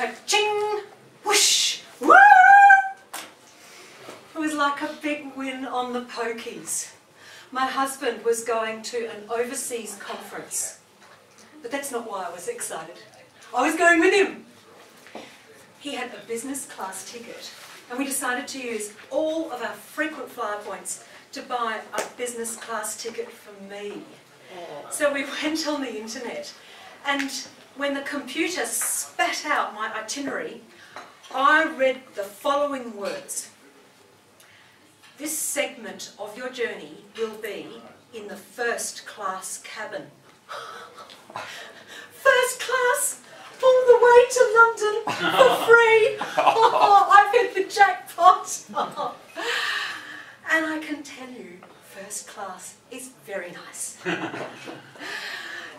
Ka-ching! Whoosh! Woo! It was like a big win on the pokies. My husband was going to an overseas conference. But that's not why I was excited. I was going with him. He had a business class ticket, and we decided to use all of our frequent flyer points to buy a business class ticket for me. So we went on the internet, and when the computer spat out my itinerary, I read the following words. This segment of your journey will be in the first class cabin. First class? All the way to London for free. Oh, I've hit the jackpot. And I can tell you, first class is very nice.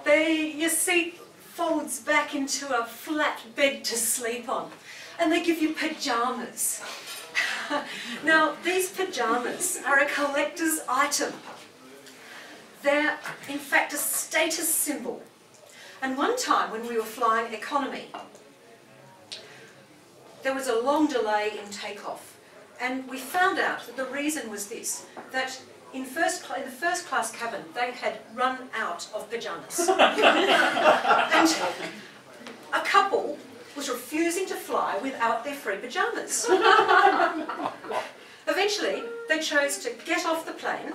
Your seat folds back into a flat bed to sleep on, and they give you pyjamas. Now, these pyjamas are a collector's item. They're, in fact, a status symbol. And one time when we were flying economy, there was a long delay in takeoff. And we found out that the reason was this, that in the first class cabin, they had run out of pyjamas. And a couple was refusing to fly without their free pyjamas. Eventually, they chose to get off the plane,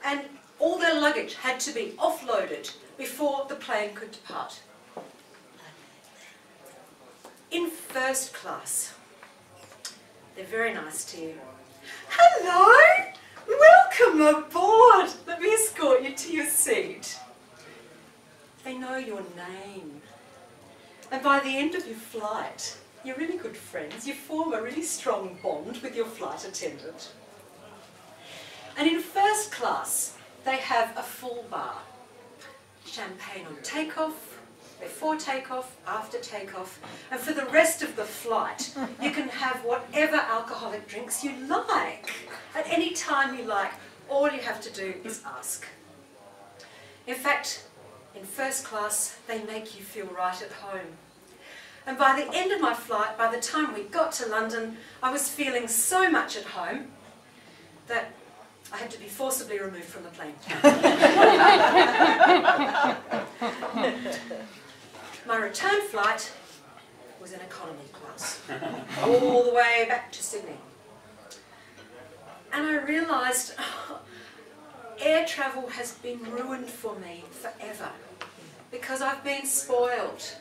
and all their luggage had to be offloaded before the plane could depart. In first class, they're very nice to you. Hello! Welcome aboard! Let me escort you to your seat. They know your name. And by the end of your flight, you're really good friends. You form a really strong bond with your flight attendant. And in first class, they have a full bar. Champagne on takeoff, before takeoff, after takeoff, and for the rest of the flight, you can have whatever alcoholic drinks you like. At any time you like, all you have to do is ask. In fact, in first class, they make you feel right at home. And by the end of my flight, by the time we got to London, I was feeling so much at home that I had to be forcibly removed from the plane. My return flight was in economy class, all the way back to Sydney. And I realised air travel has been ruined for me forever because I've been spoiled.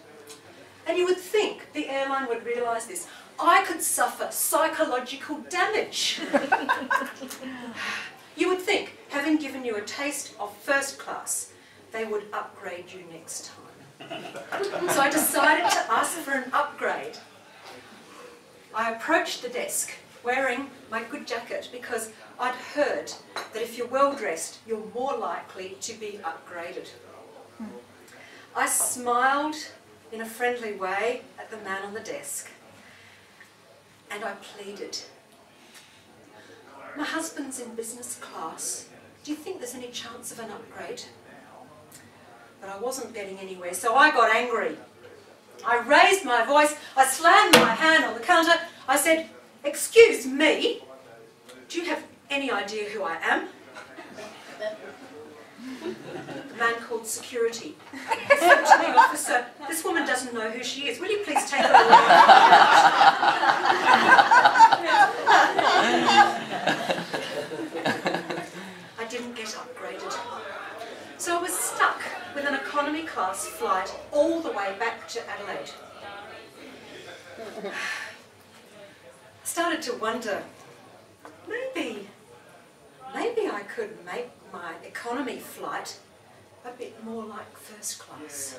And you would think the airline would realise this. I could suffer psychological damage. You would think, having given you a taste of first class, they would upgrade you next time. So I decided to ask for an upgrade. I approached the desk wearing my good jacket because I'd heard that if you're well dressed, you're more likely to be upgraded. I smiled in a friendly way at the man on the desk, and I pleaded. My husband's in business class. Do you think there's any chance of an upgrade? But I wasn't getting anywhere, so I got angry. I raised my voice, I slammed my hand on the counter, I said, "Excuse me, do you have any idea who I am?" The man called security. He said to the officer, "This woman doesn't know who she is. Will you please take her away?" I didn't get upgraded. So I was stuck with an economy class flight all the way back to Adelaide. I started to wonder, maybe I could make my economy flight a bit more like first class.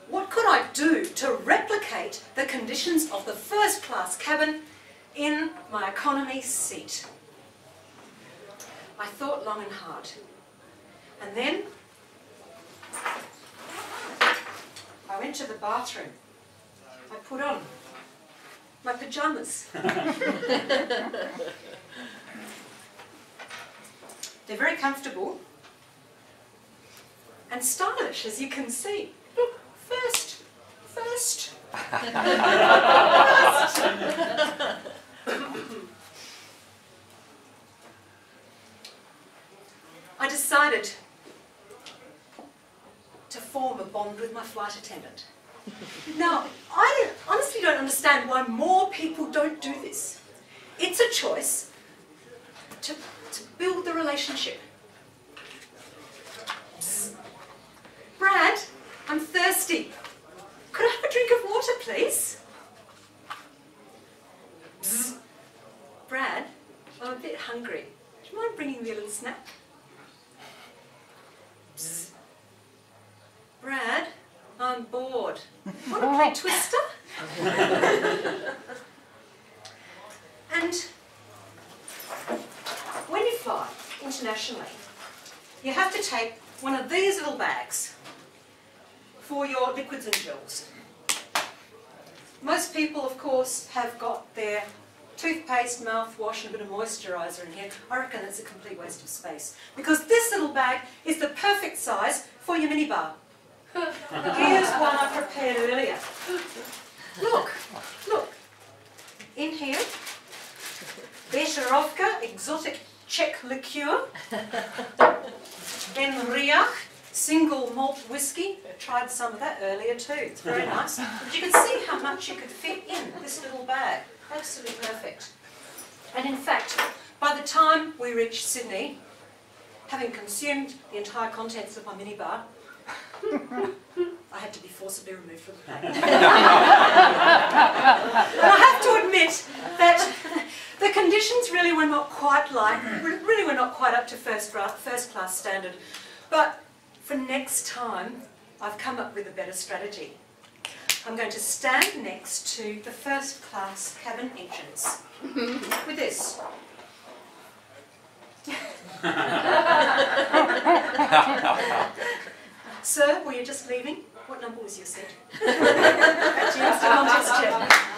What could I do to replicate the conditions of the first class cabin in my economy seat? I thought long and hard. And then I went to the bathroom. I put on my pyjamas. They're very comfortable and stylish, as you can see. Look, first First. I decided to form a bond with my flight attendant. Now, I honestly don't understand why more people don't do this. It's a choice to build the relationship. Psst. Brad, I'm thirsty. Could I have a drink of water, please? Psst. Brad, I'm a bit hungry. Do you mind bringing me a little snack? Psst. Brad, I'm bored. Want to play Twister? And when you fly internationally, you have to take one of these little bags for your liquids and gels. Most people, of course, have got their toothpaste, mouthwash and a bit of moisturiser in here. I reckon it's a complete waste of space, because this little bag is the perfect size for your minibar. Here's one I prepared earlier. Look, look. In here, Becherovka exotic Czech liqueur, then Riach single malt whiskey. I tried some of that earlier too. It's very nice. But you can see how much you could fit in this little bag. Absolutely perfect. And in fact, by the time we reached Sydney, having consumed the entire contents of my minibar, I had to be forcibly removed from the plane. And I have to admit that the conditions really were not quite up to first class standard. But for next time, I've come up with a better strategy. I'm going to stand next to the first class cabin entrance with this. Sir, were you just leaving? What number was your seat? That's your contest check.